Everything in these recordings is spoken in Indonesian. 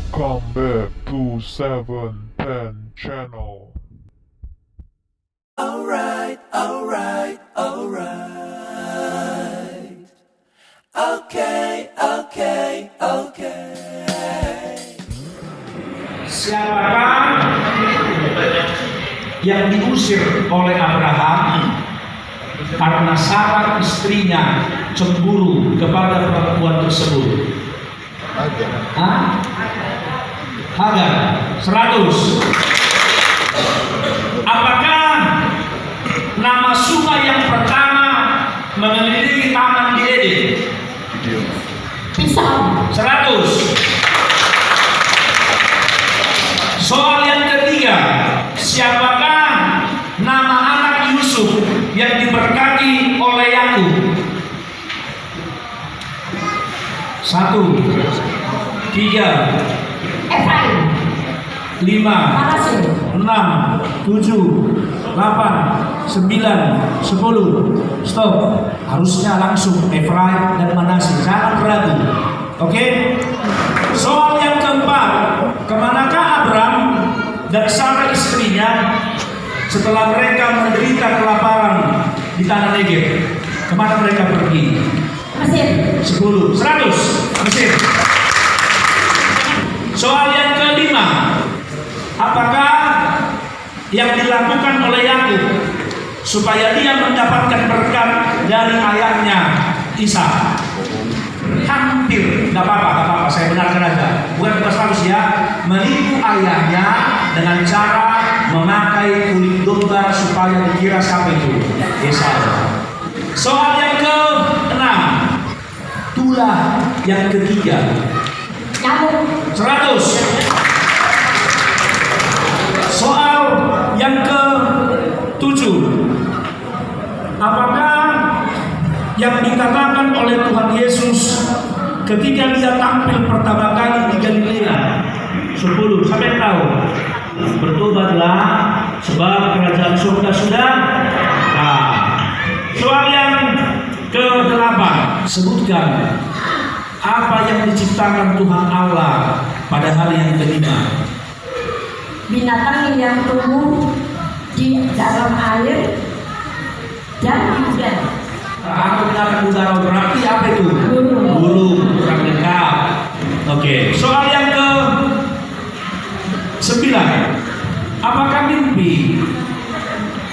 Welcome back to 710 channel. Alright. Okay. Siapakah yang diusir oleh Abraham karena Sarah istrinya cemburu kepada perempuan tersebut? Hagar. 100. Apakah nama sungai yang pertama mengelilingi taman di Eden? Pisau. 100. Soal yang ketiga, siapakah nama anak Yusuf yang diberkati oleh Yakub? 1, 3, Efraim. 5, 6, 7, 8, 9, 10. Stop. Harusnya langsung Efraim dan Manasye. Jangan ragu. Oke? Soal yang keempat, kemanakah Abram dan Sarah istrinya setelah mereka menderita kelaparan di tanah Negev? Kemana mereka pergi? Mesir. 10, 100. Mesir. Soal yang kelima, apakah yang dilakukan oleh Yakub supaya dia mendapatkan berkat dari ayahnya Ishak? Hampir, nggak apa-apa, saya benarkan aja. Bukan 100 ya, menipu ayahnya dengan cara memakai kulit domba supaya dikira siapa itu? Esau. Soal yang ke-6, tulah yang ketiga. Nyamuk. 100. Soal yang ke-7, apakah yang dikatakan oleh Tuhan Yesus ketika dia tampil pertama kali di Galilea? 10. Siapa yang tahu? Bertobatlah sebab kerajaan surga sudah. Soal yang ke-8, sebutkan apa yang diciptakan Tuhan Allah pada hari yang kelima? Binatang yang tumbuh di dalam air dan di udara. Aku binatang udara berarti apa itu? Burung. Kurang lengkap. Oke. Soal yang ke-9, apakah mimpi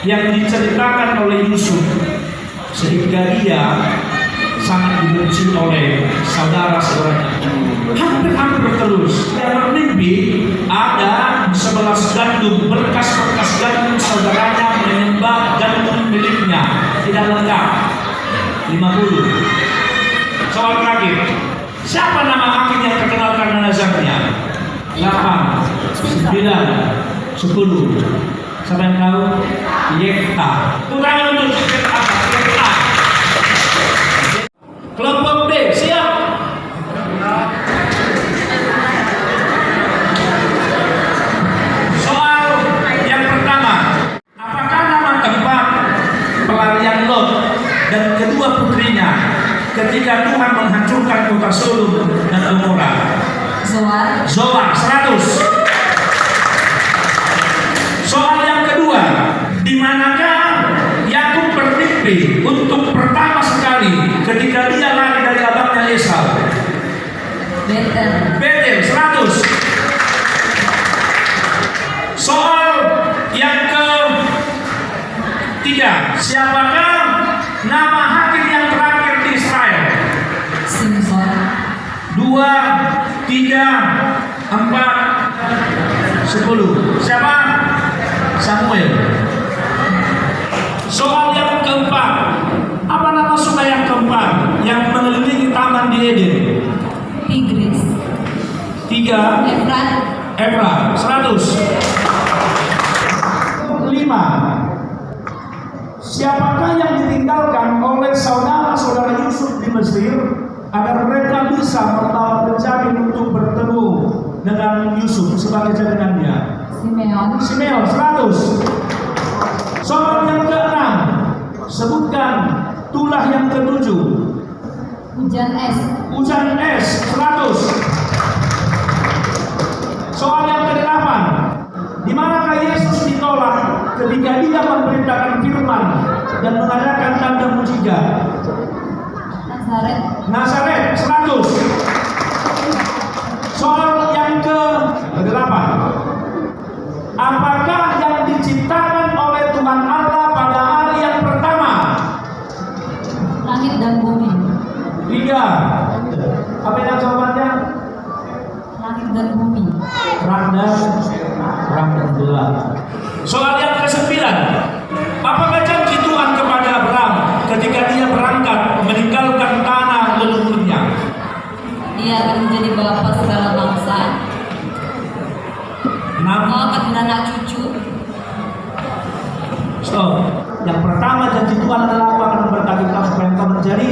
yang diceritakan oleh Yusuf sehingga dia sangat dibenci oleh saudara-saudaranya? Hampir terus dia bermimpi ada 11 gandum, berkas-berkas gandum saudaranya menyembah gandum miliknya. Tidak lengkap. 50. Soal terakhir, siapa nama hakim yang terkenal karena nazarnya? 8, 9, 10. Siapa yang tahu? Yefta. Kurang untuk Yefta. Kelompok B, siap? Soal yang pertama, apakah nama tempat pelarian Lot dan kedua putrinya ketika Tuhan menghancurkan kota Sodom dan Gomora? Zoar. 100. Soal yang kedua, di manakah Yakub bermimpi untuk pertama sekali ketika dia lari dari abangnya Esau? Betel. 100. Soal yang ketiga, siapakah nama hakim yang terakhir di Israel? Simpson. 2, 3, 4, 10. Siapa? Samuel. Soal yang keempat, apa nama sungai yang keempat yang mengelilingi taman di Eden? Tigris. 3, Efrat. 100. 5. Siapakah yang ditinggalkan oleh saudara-saudara Yusuf di Mesir agar mereka bisa mencari untuk bertemu dengan Yusuf sebagai jaringannya? Simeon. 100. Soal yang ke-6, sebutkan tulah yang ke-7. Hujan es. 100. dan mengadakan tanda mujizat. Nazaret 100. Soal yang ke-8. Apakah yang diciptakan oleh Tuhan Allah pada hari yang pertama? Langit dan bumi. 3. Apa yang jawabannya? Langit dan bumi. Terang dan gelap. Soal yang ke-9. Apakah janji Tuhan kepada Abraham ketika dia berangkat meninggalkan tanah leluhurnya? Dia akan menjadi bapa segala bangsa. Kau akan beranak cucu. Stop. Yang pertama janji Tuhan adalah aku akan memberkati kamu supaya engkau menjadi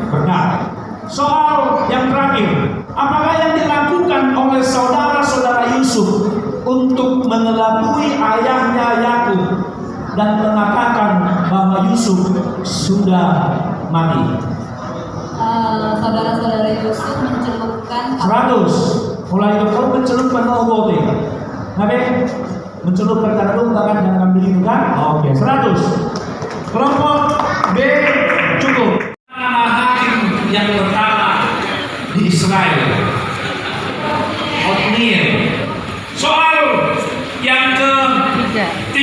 berkat. Soal yang terakhir, apakah yang dilakukan oleh saudara-saudara Yusuf untuk mengelabui ayahnya Yakub dan mengatakan bahwa Yusuf sudah mati? Saudara-saudara Yusuf mencelupkan 100. Mulai itu kau mencelupkan ogote. Nabi mencelupkan karena lu bahkan jangan ambil itu kan? Oke. 100. Kelompok B cukup. Nama hakim yang pertama di Israel, Otniel. Soal yang ke-3.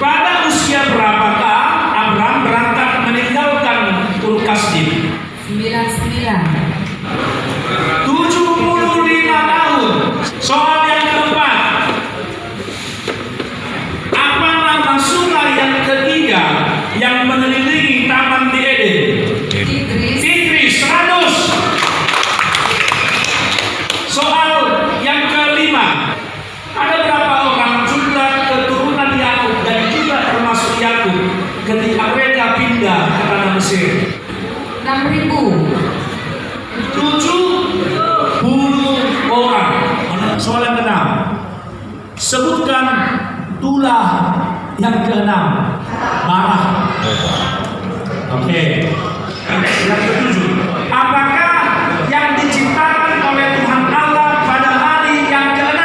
Pada usia berapakah Abraham berangkat meninggalkan Ur Kasdim? 99. 75 tahun. Soal yang keempat. Apa nama sungai yang ketiga yang mengelilingi Taman di Eden? Tigris 100. Soal yang kelima. Ada berapa orang jumlah keturunan Yakub dan juga termasuk Yakub ketika mereka pindah ke tanah Mesir? 6.000. 70 orang. Soal yang ke-6. Sebutkan tulah yang ke-6. Marah. Oke. Yang ke-7. Apakah yang diciptakan oleh Tuhan Allah pada hari yang ke-6?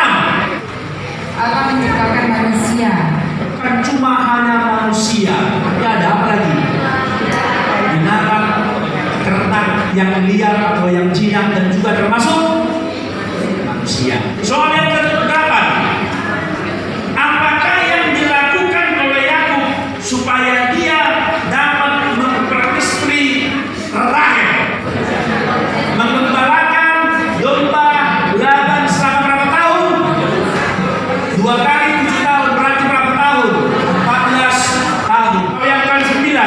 Allah menciptakan manusia. Bukan cuma hanya manusia. Tapi ada apa lagi? Binatang, ternak yang liar atau yang jinak dan juga termasuk manusia. Soal yang ke-8. Apakah yang dilakukan oleh Yakub supaya dia dapat memperistri Rahel, mengembalakan domba Laban selama berapa tahun? 2 kali 7 tahun, berarti berapa tahun? 14 tahun. Yang ke-9.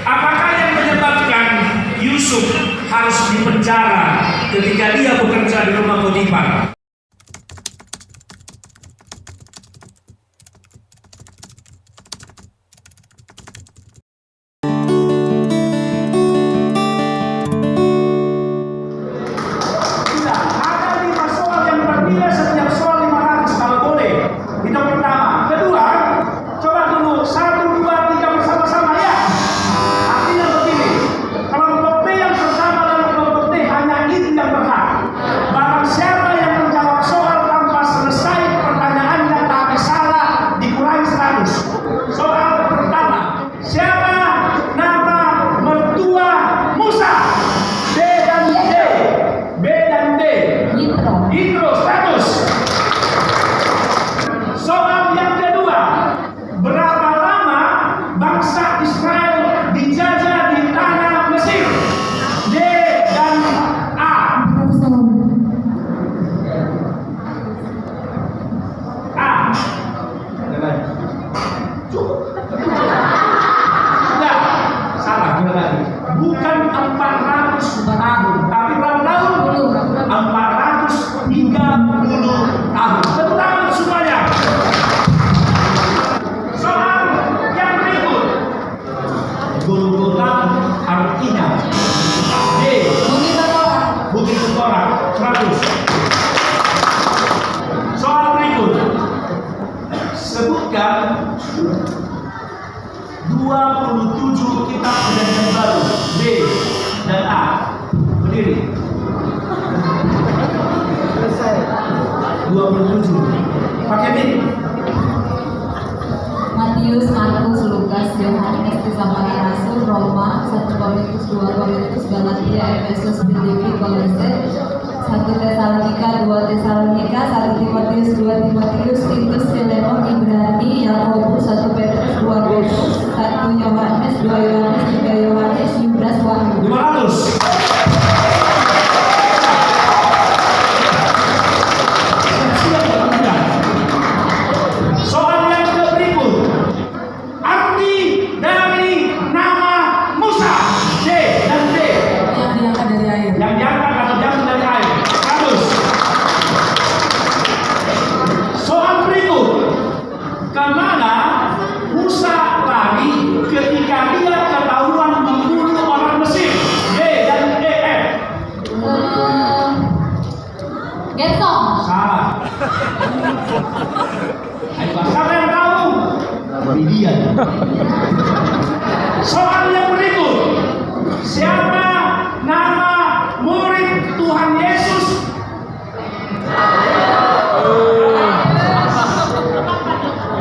Apakah yang menyebabkan Yusuf harus dipenjara ketika dia bekerja di rumah Potifar? Bukan 400 tahun, tapi berapa tahun? 430 tahun. Tepuk tangan semuanya. Soal yang berikut. Golgota artinya D. Bukit Tengkorak 100. Soal berikut. Sebutkan 27 kitab perjanjian baru. B dan A. Berdiri. 27. Pakai ini. Matius Matius, Markus, Lukas, Yohanes, Kisah Rasul, Roma, 1 Korintus, 2 Korintus, Galatia, Efesus, Filipi, Kolose, 1 Tesalonika, 2 Tesalonika, 1 Timotius, 2 Timotius, Titus, Filemon, Ibrani, Yakobus, 1 Petrus, 2 Petrus, 1 Yohanes, 2 Yohanes, 3 Yohanes, Yudas, Wahyu. 500. Soal yang berikut, arti dari nama Musa, D dan D. Yang diangkat dari air. Yang diangkat atau diambil dari air. 100. Soal berikut, kemana Musa lari ketika dia ketahuan membunuh orang Mesir? D dan E, F. Getsong. Salah. Ayo, siapa yang tahu? Midian. Soal yang berikut, siapa nama murid Tuhan Yesus?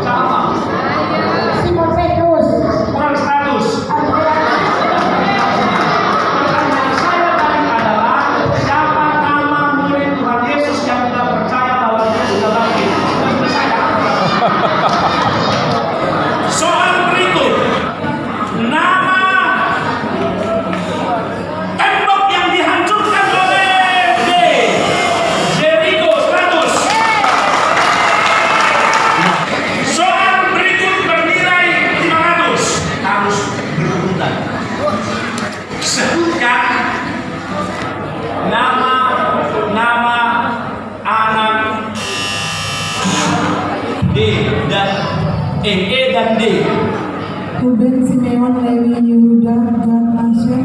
Siapa? Simon Petrus. Kurang 100. Pertanyaan saya tadi adalah, siapa nama murid Tuhan Yesus yang tidak percaya bahwa dia sudah bangkit? Sudah percaya. Soal berikut, nama tembok yang dihancurkan oleh D. Jericho, 100. Soal berikut bernilai 500. Harus berurutan. Sebutkan nama anak D dan E dan D. Ruben, Simeon, Lewi, Yehuda, Gad, Asher,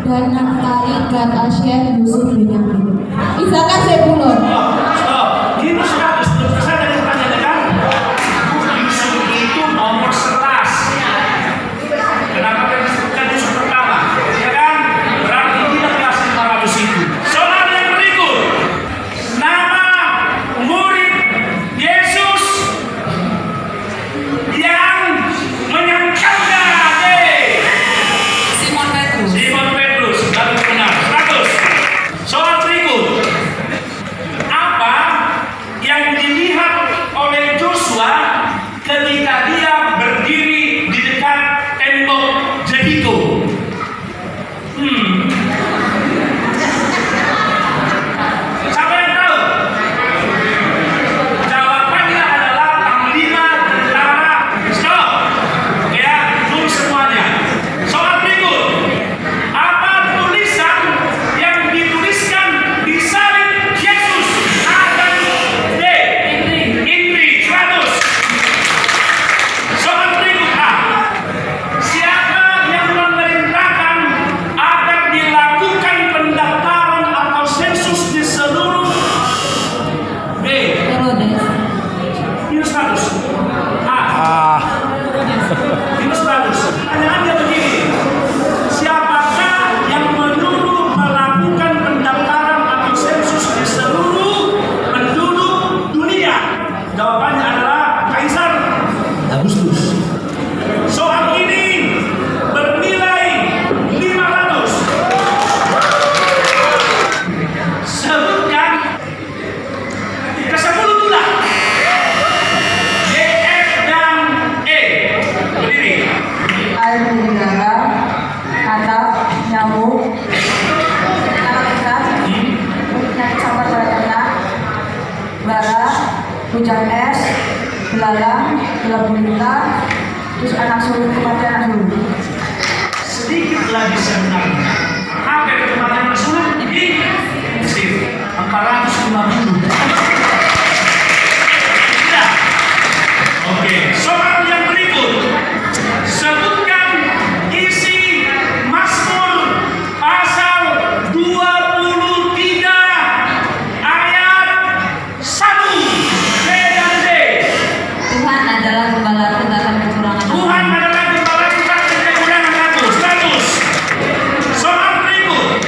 Dan Naftali, Gad, Asher, Yusuf, Benyamin. Isakar, Zebulon. Stop. Ini 100. Selesai dari pertanyaan kan? Yusuf itu nomor 11. Kenapa kita disebutkan Yusuf pertama? Ya kan? Berarti tidak kelas 500 itu. Soal yang berikut, nama murid Yesus yang menyangkalnya. Simon Petrus. Simon Petrus, baru benar. 100. Soal berikut, apa yang dilihat oleh Joshua ketika dia berdiri di dekat tembok Jericho? Siapa yang tahu? Jawabannya adalah panglima tentara. Stop. Ya, dulu semuanya. Soal berikut, apa tulisan yang dituliskan di salib Yesus? A dan D. Indri, 100. Soal berikut, A. Siapa yang memerintahkan agar dilakukan pendaftaran atau sensus di seluruh B. Herodes. Minus 100. A. Minus 100. Pertanyaannya begini. Siapakah yang menyuruh melakukan pendaftaran atau sensus di seluruh penduduk dunia? Jawabannya adalah Kaisar Agustus. Soal ini bernilai 500. Sebutkan ke-10 tulah. D, F, dan E. Berdiri. air udara, atap, nyamuk, anak ikan, penyakit sampah pada ternak, bara, hujan es, belalang, gelap gulita, terus anak sulung, kematian anak sulung. Sedikit lagi sebenarnya. Apa yang kemarin Rasul di Mesir? 450. Tidak. Oke. Soal yang berikut. Sebutkan isi Mazmur pasal 23 ayat 1. D dan D. Tuhan adalah gembalaku, tak akan kekurangan. Tuhan adalah gembala kita dan kekurangan aku. 100. Soal berikut.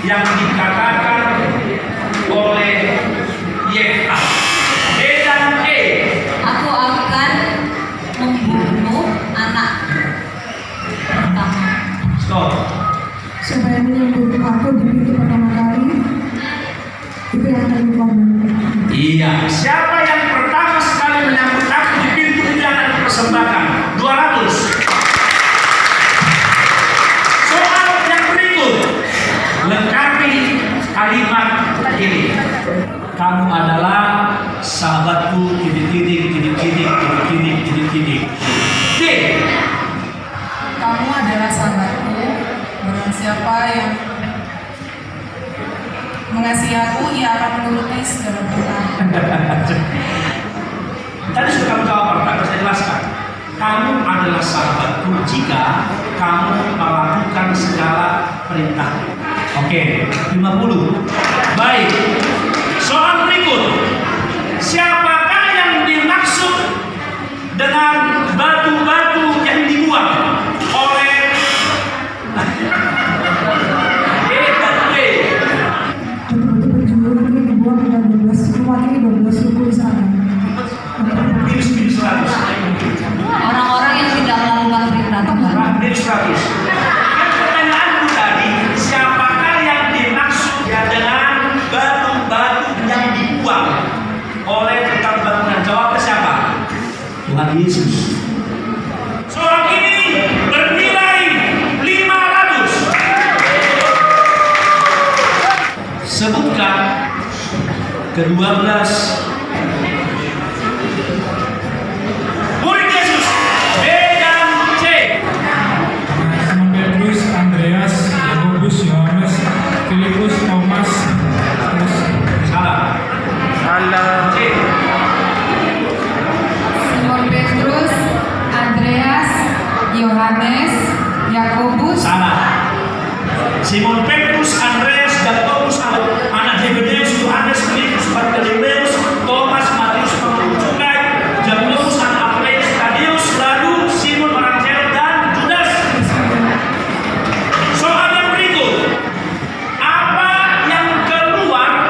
yang dikatakan oleh Yefta. B dan E. Aku akan membunuh anak pertama. Stop. Supaya menyambut aku di pintu pertama kali, itu yang akan dikorbankan. Iya, siapa yang pertama sekali menyambut aku di pintu itu akan dipersembahkan 200. Soal yang berikut, lengkapi kalimat ini. Kamu adalah sahabatku, titik-titik. D. Kamu adalah sahabatku. Barang siapa yang mengasihi aku, ia akan menuruti segala perintah. Tadi sudah kamu jawab, tak saya jelaskan. Kamu adalah sahabatku jika kamu melakukan segala perintah. Oke, 50. Baik. Soal berikut. Siapakah yang dimaksud dengan batu-batu yang dibuang oleh E dan B? Batu-batu berjulur ini dibuang dengan 12 rumah ini 12 suku di sana. Minus 100. Orang-orang yang tidak melakukan perintah Tuhan. Minus 100. Kan pertanyaanku tadi, siapakah yang dimaksud ya dengan batu-batu yang dibuang oleh tukang bangunan? Jawabnya siapa? Tuhan Yesus. Soal ini bernilai 500. Sebutkan ke-12 murid Yesus. B dan C. Simon Petrus, Andreas, Yakobus, Yohanes, Filipus, Thomas, Salah. C. Simon Petrus, Andreas, Yohanes, Yakobus, Salah. Simon Petrus, Andreas, Yakobus, anak Zebedeus, Yohanes, Filipus, Bartolomeus, Thomas, Matius, pengemudi cukai, Jakobus, anak Alfeus, Tadeus, lalu Simon orang Zealot dan Judas. Soal yang berikut, apa yang keluar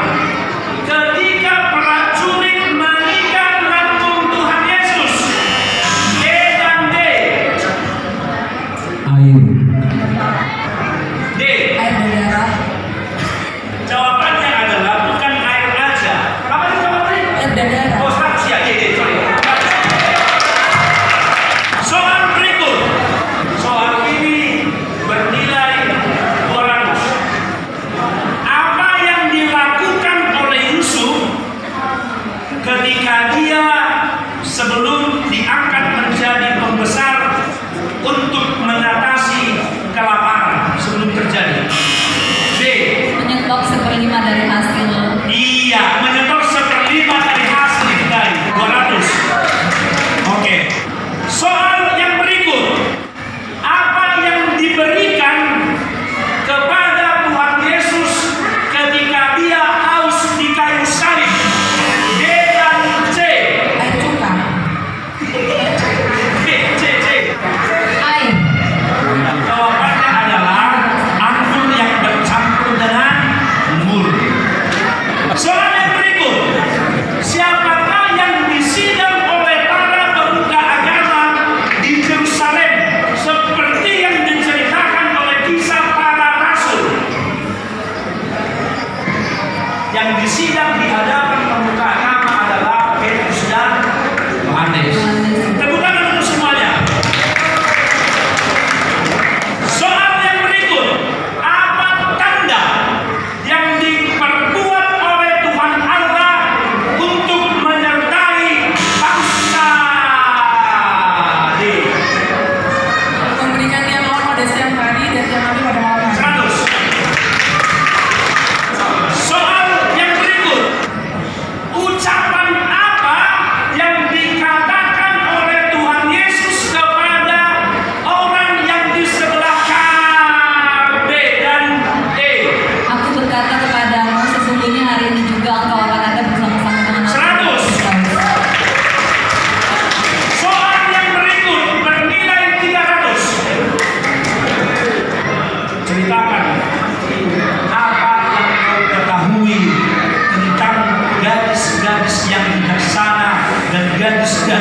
ketika prajurit mengikat lambung Tuhan Yesus? E dan D. air, D. air berdarah,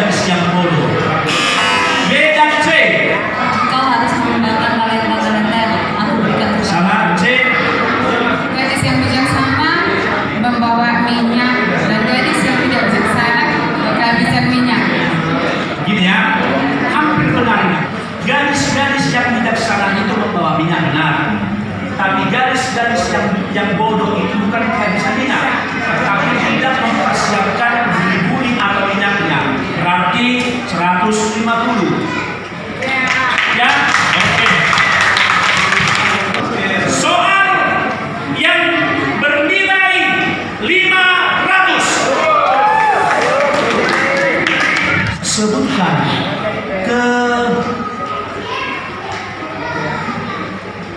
gadis yang bodoh. B dan C. Kau harus mengembangkan talenta-talenta yang aku berikan. Salah. C. Gadis yang bijaksana membawa minyak dan gadis yang tidak bijaksana kehabisan minyak. Gini ya, hampir benar ini. Gadis-gadis yang bijaksana itu membawa minyak benar. Tapi gadis-gadis yang bodoh itu bukan kehabisan minyak, tapi tidak mempersiapkan dibuli atau minyaknya. Berarti 150. Ya, oke. Soal yang bernilai 500. Sebutkan ke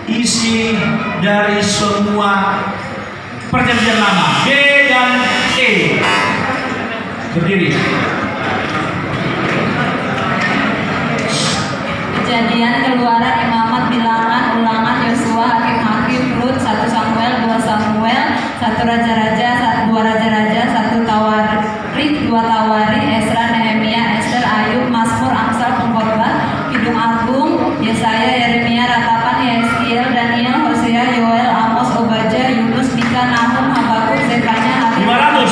isi dari semua perjanjian lama. B dan E. Berdiri. Kejadian, Keluaran, Imamat, Bilangan, Ulangan, Yosua, Hakim-Hakim, Rut, 1 Samuel, 2 Samuel, 1 Raja-Raja, 2 Raja-Raja, 1 Tawarik, 2 Tawarik, Esra, Nehemia, Ester, Ayub, Mazmur, Amsal, Pengkhotbah, Kidung Agung, Yesaya, Yeremia, Ratapan, Yeskiel, Daniel, Hosea, Yoel, Amos, Obadja, Yunus, Mika, Nahum, Habakuk, Zefanya, Hakim, 500.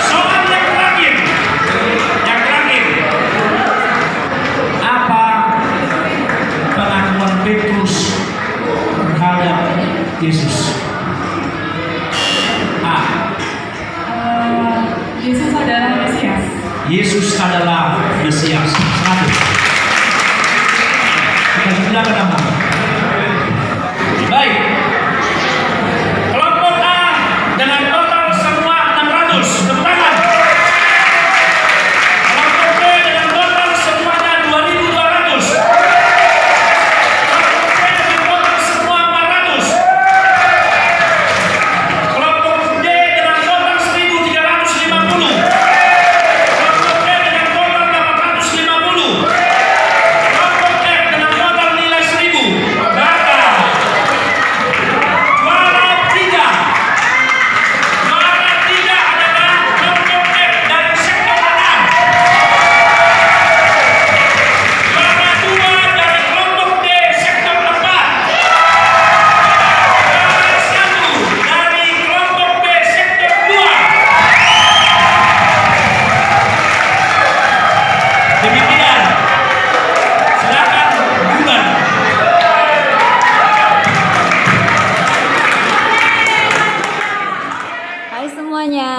Soal yang terakhir. Yang terakhir. Apa pengakuan Petrus terhadap Yesus? A. Yesus adalah Mesias. Yesus adalah Mesias. 100. Kita silakan nama. Baik. Kelompok A dengan total semua 600. Tepuk tangan. Kelompok B dengan total semuanya 2.200. Kelompok C dengan total semua 400. Kelompok D dengan total 1.350. Kelompok E dengan total 850. Kelompok F dengan total nilai 1.000. Data. Juara 3. Juara 3 adalah kelompok F dari sektor 6. Juara 2 dari kelompok D sektor 4. Juara 1 dari kelompok B sektor 2. Demikian. Silakan bubar. Hai semuanya,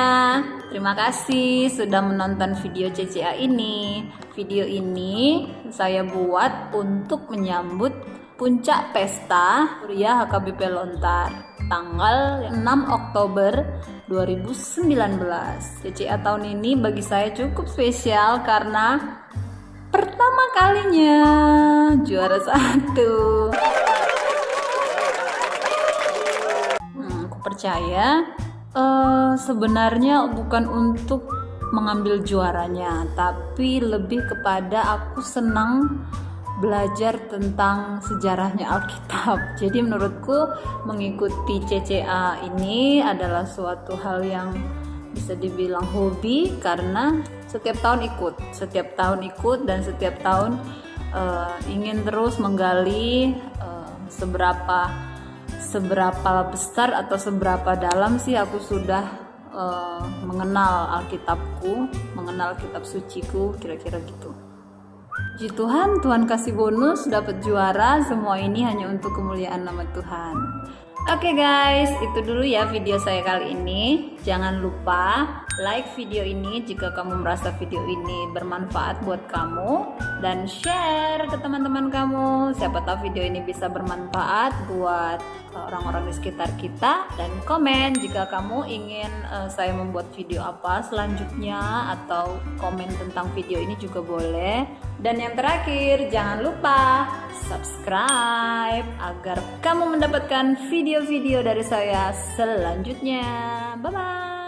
terima kasih sudah menonton video CCA ini. Video ini saya buat untuk menyambut puncak pesta Kuliah HKBP Lontar tanggal 6 Oktober 2019. CCA tahun ini bagi saya cukup spesial karena pertama kalinya juara 1. Aku percaya sebenarnya bukan untuk mengambil juaranya, tapi lebih kepada aku senang belajar tentang sejarahnya Alkitab. Jadi menurutku mengikuti CCA ini adalah suatu hal yang bisa dibilang hobi karena setiap tahun ikut dan setiap tahun ingin terus menggali seberapa besar atau seberapa dalam sih aku sudah mengenal Alkitabku, mengenal kitab suciku, kira-kira gitu. Puji Tuhan, Tuhan kasih bonus dapat juara. Semua ini hanya untuk kemuliaan nama Tuhan. Oke guys, itu dulu ya video saya kali ini. Jangan lupa like video ini jika kamu merasa video ini bermanfaat buat kamu, dan share ke teman-teman kamu. Siapa tahu video ini bisa bermanfaat buat orang-orang di sekitar kita, dan komen jika kamu ingin saya membuat video apa selanjutnya, atau komen tentang video ini juga boleh. Dan yang terakhir, jangan lupa subscribe agar kamu mendapatkan video-video dari saya selanjutnya. Bye-bye.